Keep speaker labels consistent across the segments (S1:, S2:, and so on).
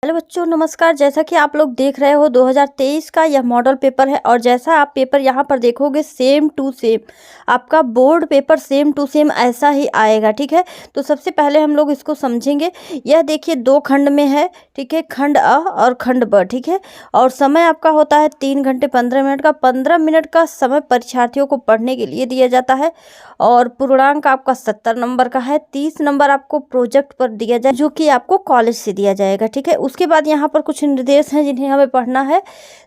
S1: Hello बच्चों, नमस्कार। जैसा कि आप लोग देख रहे हो 2023 का यह मॉडल पेपर है और जैसा आप पेपर यहाँ पर देखोगे सेम टू सेम आपका board paper same to same ऐसा ही आएगा। ठीक है, तो सबसे पहले हम लोग इसको समझेंगे। यह देखिए 2 खंड में है। ठीक है, खंड अ और खंड ब। ठीक है, और समय आपका होता है 3 घंटे 15 मिनट का। 15 मिनट का समय परीक्षार्थियों को पढ़ने के लिए दिया जाता है और पूर्णांक आपका 70 नंबर का है। 30 नंबर आपको प्रोजेक्ट पर दिया जाए जो कि आपको कॉलेज से दिया जाएगा। ठीक है, उसके बाद यहाँ पर कुछ निर्देश हैं जिन्हें हमें पढ़ना है।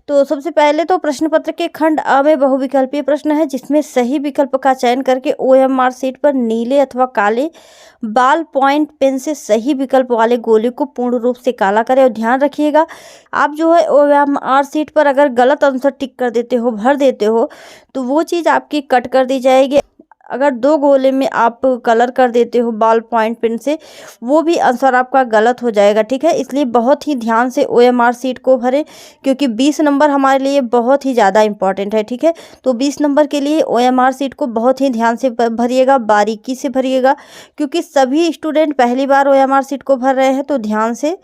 S1: तो सबसे पहले तो प्रश्न पत्र के खंड अ में बहुविकल्पीय प्रश्न है जिसमें सही विकल्प का चयन करके OMR शीट पर नीले अथवा काले बाल पॉइंट पेन से सही विकल्प वाले गोले को पूर्ण रूप से काला करें। और ध्यान रखिएगा, आप जो है OMR शीट पर अगर गलत आंसर टिक कर देते हो, भर देते हो, तो वो चीज़ आपकी कट कर दी जाएगी। अगर 2 गोले में आप कलर कर देते हो बॉल पॉइंट पेन से, वो भी आंसर आपका गलत हो जाएगा। ठीक है, इसलिए बहुत ही ध्यान से OMR शीट को भरें क्योंकि 20 नंबर हमारे लिए बहुत ही ज़्यादा इंपॉर्टेंट है। ठीक है, तो 20 नंबर के लिए OMR शीट को बहुत ही ध्यान से भरिएगा, बारीकी से भरिएगा क्योंकि सभी स्टूडेंट पहली बार OMR शीट को भर रहे हैं। तो ध्यान से,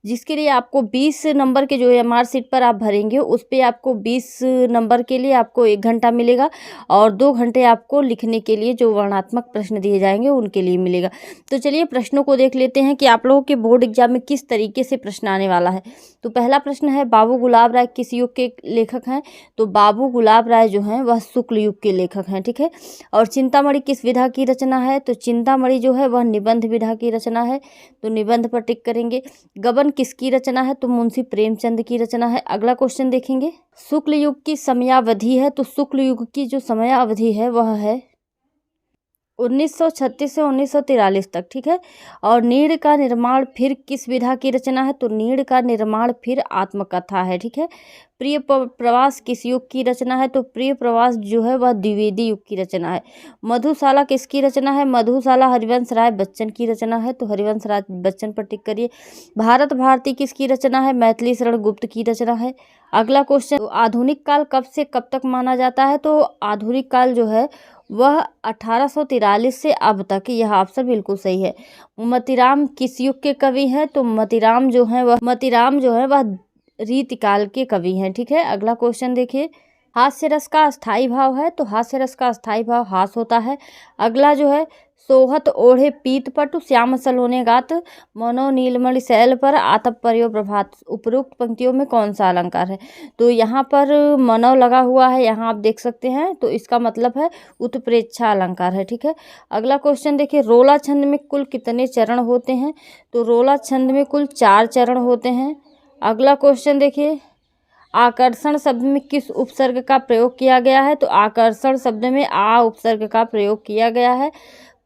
S1: जिसके लिए आपको 20 नंबर के जो OMR शीट पर आप भरेंगे उस पे आपको 20 नंबर के लिए आपको 1 घंटा मिलेगा और 2 घंटे आपको लिखने के लिए जो वर्णनात्मक प्रश्न दिए जाएंगे उनके लिए मिलेगा। तो चलिए प्रश्नों को देख लेते हैं कि आप लोगों के बोर्ड एग्जाम में किस तरीके से प्रश्न आने वाला है। तो पहला प्रश्न है, बाबू गुलाब राय किस युग के लेखक हैं? तो बाबू गुलाब राय जो हैं वह शुक्ल युग के लेखक हैं। ठीक है, और चिंतामणि किस विधा की रचना है? तो चिंतामणि जो है वह निबंध विधा की रचना है, तो निबंध पर टिक करेंगे। गबन किसकी रचना है? तो मुंशी प्रेमचंद की रचना है। अगला क्वेश्चन देखेंगे, शुक्ल युग की समयावधि है, तो शुक्ल युग की जो समयावधि है वह है 1936 से 1943 तक। ठीक है, और नीड़ का निर्माण फिर किस विधा की रचना है? तो नीड़ का निर्माण फिर आत्मकथा है। ठीक है, प्रिय प्रवास किस युग की रचना है? तो प्रिय प्रवास जो है वह द्विवेदी युग की रचना है। मधुशाला किसकी रचना है? मधुशाला हरिवंश राय बच्चन की रचना है, तो हरिवंश राय बच्चन पर टिक करिए। भारत भारती किसकी रचना है? मैथिली शरण गुप्त की रचना है। अगला क्वेश्चन, तो आधुनिक काल कब से कब तक माना जाता है? तो आधुनिक काल जो है वह 1843 से अब तक। यह ऑप्शन बिल्कुल सही है। मतीराम किस युग के कवि हैं? तो मतीराम जो है वह रीतिकाल के कवि हैं। ठीक है, अगला क्वेश्चन देखिए, हास्य रस का अस्थाई भाव है? तो हास्य रस का अस्थाई भाव हास होता है। अगला जो है, सोहत ओढ़े पीत पटु श्याम सलोने गात मनो नीलमणि शैल पर आतप पर्यो प्रभात। उपरोक्त पंक्तियों में कौन सा अलंकार है? तो यहाँ पर मनो लगा हुआ है, यहाँ आप देख सकते हैं, तो इसका मतलब है उत्प्रेक्षा अलंकार है। ठीक है, अगला क्वेश्चन देखिए, रोला छंद में कुल कितने चरण होते हैं? तो रोला छंद में कुल 4 चरण होते हैं। अगला क्वेश्चन देखिए, आकर्षण शब्द में किस उपसर्ग का प्रयोग किया गया है? तो आकर्षण शब्द में आ उपसर्ग का प्रयोग किया गया है।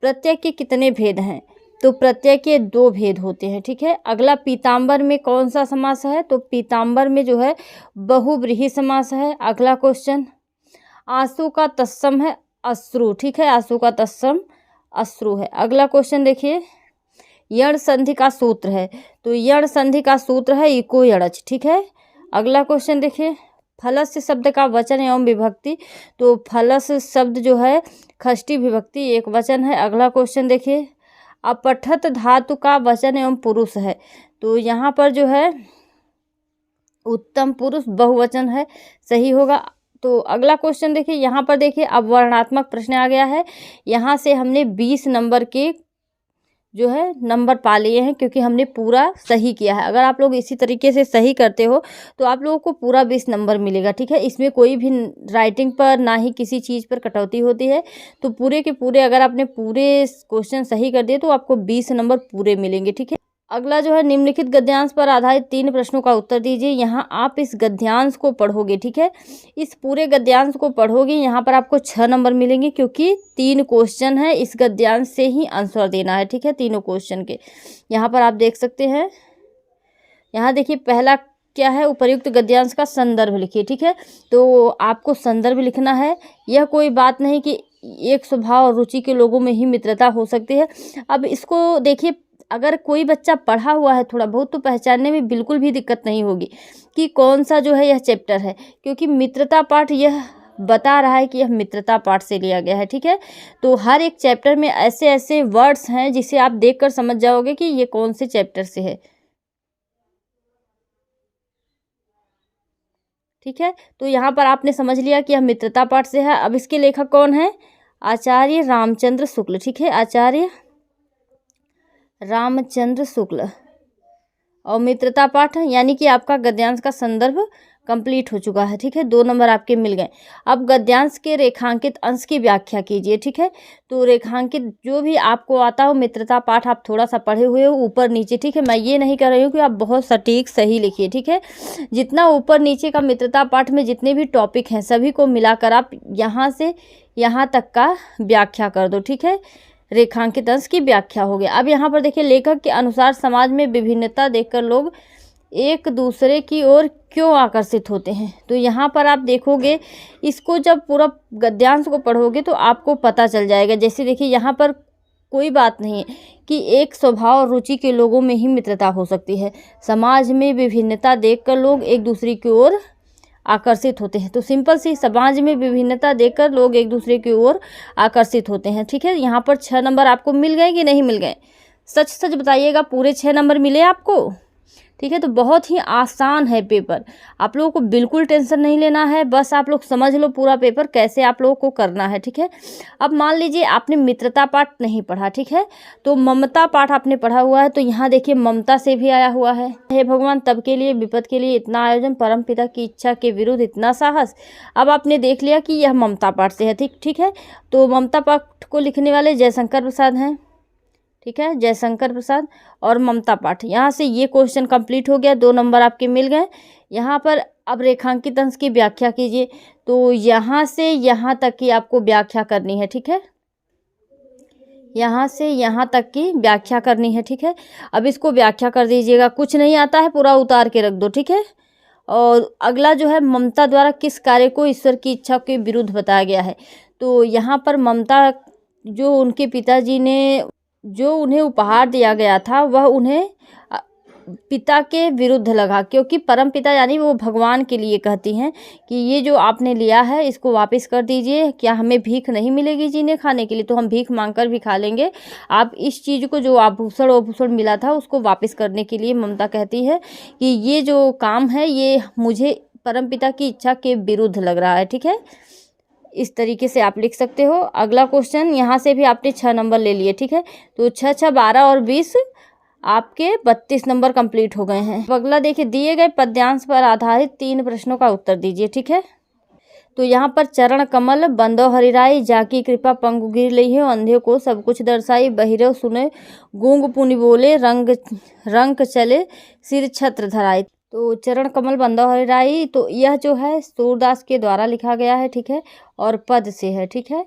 S1: प्रत्यय के कितने भेद हैं? तो प्रत्यय के 2 भेद होते हैं। ठीक है, अगला, पीताम्बर में कौन सा समास है? तो पीताम्बर में जो है बहुव्रीहि समास है। अगला क्वेश्चन, आंसू का तत्सम है अश्रु। ठीक है, आंसू का तत्सम अश्रु है। अगला क्वेश्चन देखिए, यण संधि का सूत्र है? तो यण संधि का सूत्र है इको यणच। ठीक है, अगला क्वेश्चन देखिए, फलस्य शब्द का वचन एवं विभक्ति? तो फलस शब्द जो है षष्ठी विभक्ति एक वचन है। अगला क्वेश्चन देखिए, अपठत धातु का वचन एवं पुरुष है? तो यहाँ पर जो है उत्तम पुरुष बहुवचन है, सही होगा। तो अगला क्वेश्चन देखिए, यहाँ पर देखिए अब वर्णनात्मक प्रश्न आ गया है। यहाँ से हमने 20 नंबर के जो है नंबर पा लिए हैं क्योंकि हमने पूरा सही किया है। अगर आप लोग इसी तरीके से सही करते हो तो आप लोगों को पूरा 20 नंबर मिलेगा। ठीक है, इसमें कोई भी राइटिंग पर ना ही किसी चीज़ पर कटौती होती है। तो पूरे के पूरे अगर आपने पूरे क्वेश्चन सही कर दिए तो आपको 20 नंबर पूरे मिलेंगे। ठीक है, अगला जो है, निम्नलिखित गद्यांश पर आधारित 3 प्रश्नों का उत्तर दीजिए। यहाँ आप इस गद्यांश को पढ़ोगे। ठीक है, इस पूरे गद्यांश को पढ़ोगे, यहाँ पर आपको 6 नंबर मिलेंगे क्योंकि 3 क्वेश्चन है, इस गद्यांश से ही आंसर देना है। ठीक है, तीनों क्वेश्चन के यहाँ पर आप देख सकते हैं। यहाँ देखिए पहला क्या है, उपर्युक्त गद्यांश का संदर्भ लिखिए। ठीक है, तो आपको संदर्भ लिखना है। यह कोई बात नहीं कि एक स्वभाव और रुचि के लोगों में ही मित्रता हो सकती है। अब इसको देखिए, अगर कोई बच्चा पढ़ा हुआ है थोड़ा बहुत तो पहचानने में बिल्कुल भी दिक्कत नहीं होगी कि कौन सा जो है यह चैप्टर है, क्योंकि मित्रता पाठ यह बता रहा है कि यह मित्रता पाठ से लिया गया है। ठीक है, तो हर एक चैप्टर में ऐसे ऐसे वर्ड्स हैं जिसे आप देखकर समझ जाओगे कि ये कौन से चैप्टर से है। ठीक है। तो यहाँ पर आपने समझ लिया कि यह मित्रता पाठ से है। अब इसके लेखक कौन है? आचार्य रामचंद्र शुक्ल, ठीक है, आचार्य रामचंद्र शुक्ल। और मित्रता पाठ यानी कि आपका गद्यांश का संदर्भ कंप्लीट हो चुका है, ठीक है, 2 नंबर आपके मिल गए। अब गद्यांश के रेखांकित अंश की व्याख्या कीजिए, ठीक है। तो रेखांकित जो भी आपको आता हो मित्रता पाठ आप थोड़ा सा पढ़े हुए हो ऊपर नीचे, ठीक है। मैं ये नहीं कर रही हूँ कि आप बहुत सटीक सही लिखिए, ठीक है। जितना ऊपर नीचे का मित्रता पाठ में जितने भी टॉपिक हैं सभी को मिलाकर आप यहाँ से यहाँ तक का व्याख्या कर दो, ठीक है। रेखांकित अंश की व्याख्या हो गया। अब यहाँ पर देखिए, लेखक के अनुसार समाज में विभिन्नता देखकर लोग एक दूसरे की ओर क्यों आकर्षित होते हैं। तो यहाँ पर आप देखोगे, इसको जब पूरा गद्यांश को पढ़ोगे तो आपको पता चल जाएगा। जैसे देखिए, यहाँ पर कोई बात नहीं है कि एक स्वभाव और रुचि के लोगों में ही मित्रता हो सकती है। समाज में विभिन्नता देखकर लोग एक दूसरे की ओर आकर्षित होते हैं। तो सिंपल सी, समाज में विभिन्नता देखकर लोग एक दूसरे की ओर आकर्षित होते हैं, ठीक है। यहाँ पर 6 नंबर आपको मिल गए कि नहीं मिल गए? सच सच बताइएगा, पूरे 6 नंबर मिले आपको? ठीक है। तो बहुत ही आसान है पेपर, आप लोगों को बिल्कुल टेंशन नहीं लेना है। बस आप लोग समझ लो पूरा पेपर कैसे आप लोगों को करना है, ठीक है। अब मान लीजिए आपने मित्रता पाठ नहीं पढ़ा, ठीक है, तो ममता पाठ आपने पढ़ा हुआ है। तो यहाँ देखिए, ममता से भी आया हुआ है, हे भगवान तब के लिए विपद के लिए इतना आयोजन, परम पिता की इच्छा के विरुद्ध इतना साहस। अब आपने देख लिया कि यह ममता पाठ से है, ठीक है। तो ममता पाठ को लिखने वाले जयशंकर प्रसाद हैं, ठीक है, जयशंकर प्रसाद और ममता पाठ। यहाँ से ये क्वेश्चन कंप्लीट हो गया, 2 नंबर आपके मिल गए। यहाँ पर अब रेखांकित अंश की व्याख्या कीजिए। तो यहाँ से यहाँ तक की आपको व्याख्या करनी है, ठीक है, यहाँ से यहाँ तक की व्याख्या करनी है, ठीक है। अब इसको व्याख्या कर दीजिएगा, कुछ नहीं आता है पूरा उतार के रख दो, ठीक है। और अगला जो है, ममता द्वारा किस कार्य को ईश्वर की इच्छा के विरुद्ध बताया गया है। तो यहाँ पर ममता जो उनके पिताजी ने जो उन्हें उपहार दिया गया था वह उन्हें पिता के विरुद्ध लगा, क्योंकि परम पिता यानी वो भगवान के लिए कहती हैं कि ये जो आपने लिया है इसको वापस कर दीजिए, क्या हमें भीख नहीं मिलेगी जीने खाने के लिए, तो हम भीख मांगकर भी खा लेंगे। आप इस चीज़ को जो आभूषण मिला था उसको वापस करने के लिए ममता कहती है कि ये जो काम है ये मुझे परम पिता की इच्छा के विरुद्ध लग रहा है, ठीक है। इस तरीके से आप लिख सकते हो। अगला क्वेश्चन, यहाँ से भी आपने 6 नंबर ले लिए, ठीक है। तो 6 6 12 और 20 आपके 32 नंबर कंप्लीट हो गए हैं। अगला देखिए, दिए गए पद्यांश पर आधारित 3 प्रश्नों का उत्तर दीजिए, ठीक है। तो यहाँ पर चरण कमल बंदो हरिराई, जाकी कृपा पंगु गिर लई हो, अंधे को सब कुछ दर्शाई, बहिरो सुने गूंग पुनि बोले, रंग चले सिर छत्र धराई। तो चरण कमल बंदो हरिराई, तो यह जो है सूरदास के द्वारा लिखा गया है, ठीक है, और पद से है, ठीक है।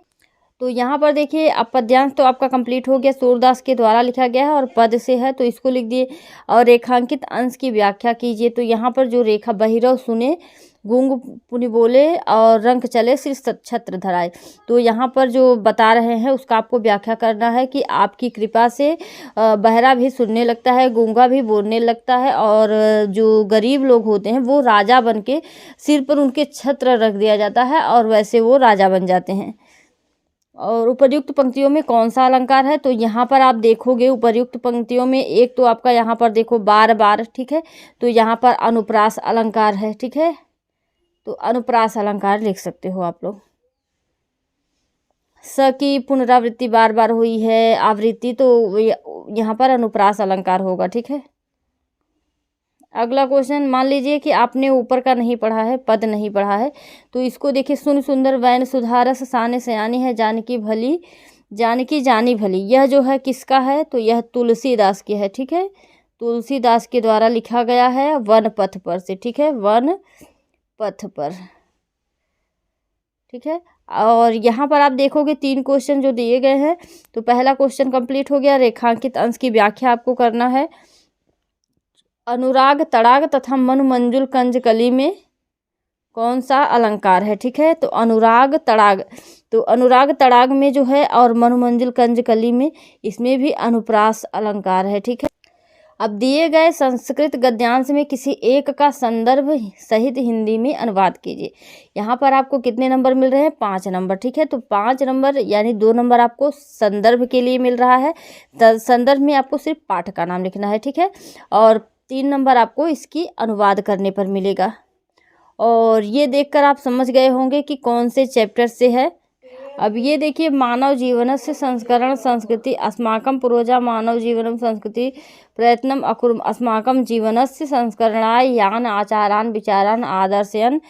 S1: तो यहाँ पर देखिए, अब पद्यांश तो आपका कंप्लीट हो गया, सूरदास के द्वारा लिखा गया है और पद से है, तो इसको लिख दिए। और रेखांकित अंश की व्याख्या कीजिए। तो यहाँ पर जो रेखा, बहिरव सुने गूंग पुनि बोले और रंग चले सिर छत्र धराए, तो यहाँ पर जो बता रहे हैं उसका आपको व्याख्या करना है कि आपकी कृपा से बहरा भी सुनने लगता है, गूंगा भी बोलने लगता है, और जो गरीब लोग होते हैं वो राजा बन के सिर पर उनके छत्र रख दिया जाता है और वैसे वो राजा बन जाते हैं। और उपर्युक्त पंक्तियों में कौन सा अलंकार है? तो यहाँ पर आप देखोगे उपर्युक्त पंक्तियों में एक तो आपका यहाँ पर देखो बार बार, ठीक है, तो यहाँ पर अनुप्रास अलंकार है, ठीक है। तो अनुप्रास अलंकार लिख सकते हो आप लोग। स की पुनरावृत्ति बार बार हुई है, आवृत्ति, तो यहाँ पर अनुप्रास अलंकार होगा, ठीक है। अगला क्वेश्चन, मान लीजिए कि आपने ऊपर का नहीं पढ़ा है, पद नहीं पढ़ा है, तो इसको देखिए, सुन सुंदर वैन सुधारस, साने सयानी है, जानकी भली जानकी जानी भली, यह जो है किसका है? तो यह तुलसीदास की है, ठीक है। तुलसीदास के द्वारा लिखा गया है वन पथ पर से, ठीक है, वन पथ पर, ठीक है। और यहाँ पर आप देखोगे 3 क्वेश्चन जो दिए गए हैं, तो पहला क्वेश्चन कंप्लीट हो गया। रेखांकित अंश की व्याख्या आपको करना है। अनुराग तड़ाग तथा मनु मंजुल कंज कली में कौन सा अलंकार है, ठीक है। तो अनुराग तड़ाग, तो अनुराग तड़ाग में जो है और मनु मंजुल कंज कली में, इसमें भी अनुप्रास अलंकार है, ठीक है। अब दिए गए संस्कृत गद्यांश में किसी एक का संदर्भ सहित हिंदी में अनुवाद कीजिए। यहाँ पर आपको कितने नंबर मिल रहे हैं? 5 नंबर, ठीक है। तो 5 नंबर यानी 2 नंबर आपको संदर्भ के लिए मिल रहा है। संदर्भ में आपको सिर्फ पाठ का नाम लिखना है, ठीक है, और 3 नंबर आपको इसकी अनुवाद करने पर मिलेगा। और ये देखकर आप समझ गए होंगे कि कौन से चैप्टर से है। अब ये देखिए, मानव जीवनस्य संस्करण संस्कृति अस्माकं पूर्वजा मानव जीवनम संस्कृति प्रयत्नम अकुर्म अस्माकं जीवनस्य संस्करणाय यान आचारान विचारान आदर्शयन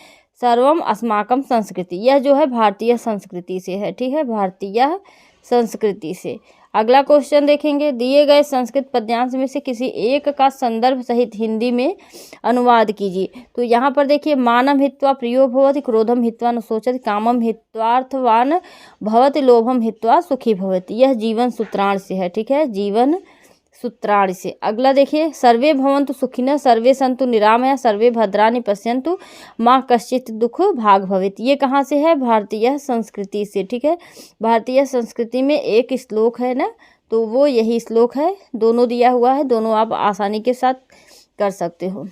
S1: सर्वम अस्माकं संस्कृति। यह जो है भारतीय संस्कृति से है, ठीक है, भारतीय संस्कृति से। अगला क्वेश्चन देखेंगे, दिए गए संस्कृत पद्यांश में से किसी एक का संदर्भ सहित हिंदी में अनुवाद कीजिए। तो यहाँ पर देखिए, मानम हित्वा प्रियो भवति, क्रोधम हित्वा न सोचति, कामम हित्वार्थवान भवति, लोभम हित्वा सुखी भवति। यह जीवन सूत्राण से है, ठीक है, जीवन सूत्राण से। अगला देखिए, सर्वे भवन्तु सुखिनः सर्वे सन्तु निरामया सर्वे भद्राणि पश्यन्तु माँ कश्चित् दुख भाग भवेत्। ये कहाँ से है? भारतीय संस्कृति से, ठीक है। भारतीय संस्कृति में एक श्लोक है ना, तो वो यही श्लोक है। दोनों दिया हुआ है, दोनों आप आसानी के साथ कर सकते हो।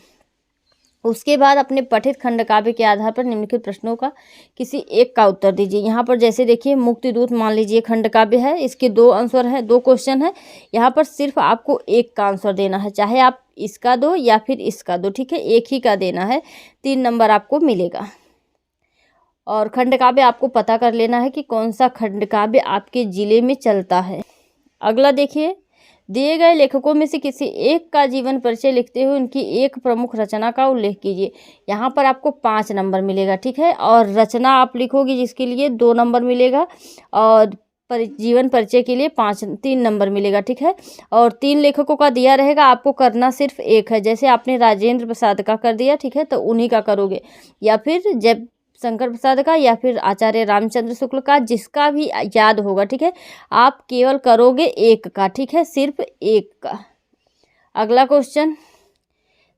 S1: उसके बाद अपने पठित खंड काव्य के आधार पर निम्नलिखित प्रश्नों का किसी एक का उत्तर दीजिए। यहाँ पर जैसे देखिए, मुक्तिदूत मान लीजिए खंड काव्य है, इसके 2 आंसर हैं, 2 क्वेश्चन है। यहाँ पर सिर्फ आपको एक का आंसर देना है, चाहे आप इसका दो या फिर इसका दो, ठीक है, एक ही का देना है, 3 नंबर आपको मिलेगा। और खंड काव्य आपको पता कर लेना है कि कौन सा खंड काव्य आपके जिले में चलता है। अगला देखिए, दिए गए लेखकों में से किसी एक का जीवन परिचय लिखते हुए उनकी एक प्रमुख रचना का उल्लेख कीजिए। यहाँ पर आपको 5 नंबर मिलेगा, ठीक है, और रचना आप लिखोगे जिसके लिए 2 नंबर मिलेगा, और जीवन परिचय के लिए 3 नंबर मिलेगा, ठीक है। और 3 लेखकों का दिया रहेगा, आपको करना सिर्फ एक है। जैसे आपने राजेंद्र प्रसाद का कर दिया, ठीक है, तो उन्हीं का करोगे, या फिर जब शंकर प्रसाद का, या फिर आचार्य रामचंद्र शुक्ल का, जिसका भी याद होगा, ठीक है। आप केवल करोगे एक का, ठीक है, सिर्फ एक का। अगला क्वेश्चन,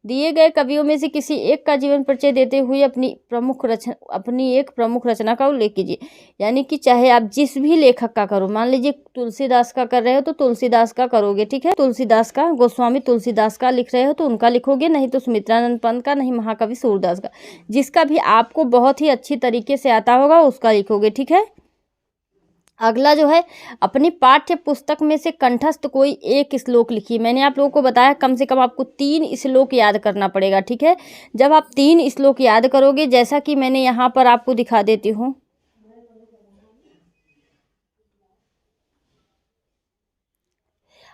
S1: दिए गए कवियों में से किसी एक का जीवन परिचय देते हुए अपनी एक प्रमुख रचना का उल्लेख कीजिए। यानी कि चाहे आप जिस भी लेखक का करो, मान लीजिए तुलसीदास का कर रहे हो तो तुलसीदास का करोगे, ठीक है, तुलसीदास का, गोस्वामी तुलसीदास का लिख रहे हो तो उनका लिखोगे, नहीं तो सुमित्रानंद पंत का, नहीं महाकवि सूरदास का, जिसका भी आपको बहुत ही अच्छी तरीके से आता होगा उसका लिखोगे, ठीक है। अगला जो है, अपनी पाठ्य पुस्तक में से कंठस्थ कोई एक श्लोक लिखिए। मैंने आप लोगों को बताया कम से कम आपको 3 श्लोक याद करना पड़ेगा, ठीक है। जब आप 3 श्लोक याद करोगे, जैसा कि मैंने यहाँ पर आपको दिखा देती हूँ,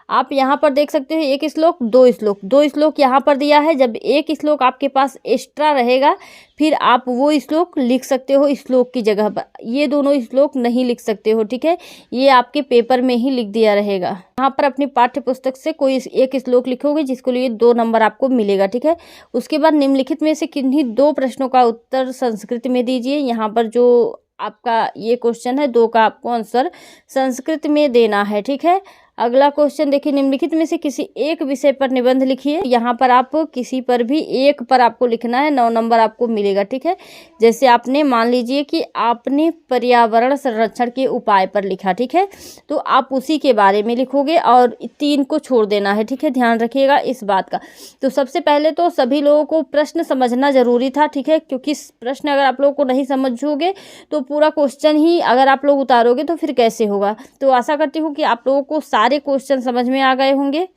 S1: आप यहाँ पर देख सकते हो, एक श्लोक, 2 श्लोक यहाँ पर दिया है। जब एक श्लोक आपके पास एक्स्ट्रा रहेगा, फिर आप वो श्लोक लिख सकते हो श्लोक की जगह पर। ये दोनों श्लोक नहीं लिख सकते हो, ठीक है, ये आपके पेपर में ही लिख दिया रहेगा। यहाँ पर अपनी पाठ्य पुस्तक से कोई एक श्लोक लिखोगे, जिसके लिए 2 नंबर आपको मिलेगा, ठीक है। उसके बाद निम्नलिखित में से किन्हीं 2 प्रश्नों का उत्तर संस्कृत में दीजिए। यहाँ पर जो आपका ये क्वेश्चन है, 2 का आपको आंसर संस्कृत में देना है, ठीक है। अगला क्वेश्चन देखिए, निम्नलिखित में से किसी एक विषय पर निबंध लिखिए। यहाँ पर आप किसी पर भी एक पर आपको लिखना है, 9 नंबर आपको मिलेगा, ठीक है। जैसे आपने मान लीजिए कि आपने पर्यावरण संरक्षण के उपाय पर लिखा, ठीक है, तो आप उसी के बारे में लिखोगे और 3 को छोड़ देना है, ठीक है, ध्यान रखिएगा इस बात का। तो सबसे पहले तो सभी लोगों को प्रश्न समझना जरूरी था, ठीक है, क्योंकि प्रश्न अगर आप लोगों को नहीं समझोगे तो पूरा क्वेश्चन ही अगर आप लोग उतारोगे तो फिर कैसे होगा। तो आशा करती हूँ कि आप लोगों को सारे क्वेश्चन समझ में आ गए होंगे।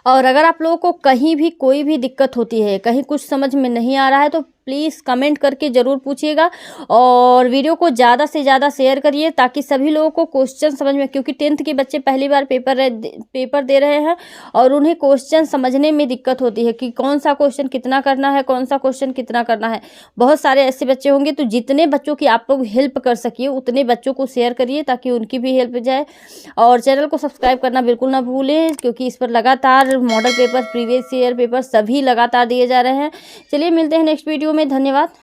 S1: और अगर आप लोगों को कहीं भी कोई भी दिक्कत होती है, कहीं कुछ समझ में नहीं आ रहा है, तो प्लीज़ कमेंट करके ज़रूर पूछिएगा, और वीडियो को ज़्यादा से ज़्यादा शेयर करिए ताकि सभी लोगों को क्वेश्चन समझ में, क्योंकि 10th के बच्चे पहली बार पेपर दे रहे हैं और उन्हें क्वेश्चन समझने में दिक्कत होती है कि कौन सा क्वेश्चन कितना करना है, कौन सा क्वेश्चन कितना करना है। बहुत सारे ऐसे बच्चे होंगे, तो जितने बच्चों की आप लोग हेल्प कर सकिए उतने बच्चों को शेयर करिए ताकि उनकी भी हेल्प जाए। और चैनल को सब्सक्राइब करना बिल्कुल ना भूलें, क्योंकि इस पर लगातार model paper, previous year paper सभी लगातार दिए जा रहे हैं। चलिए मिलते हैं नेक्स्ट वीडियो में, धन्यवाद।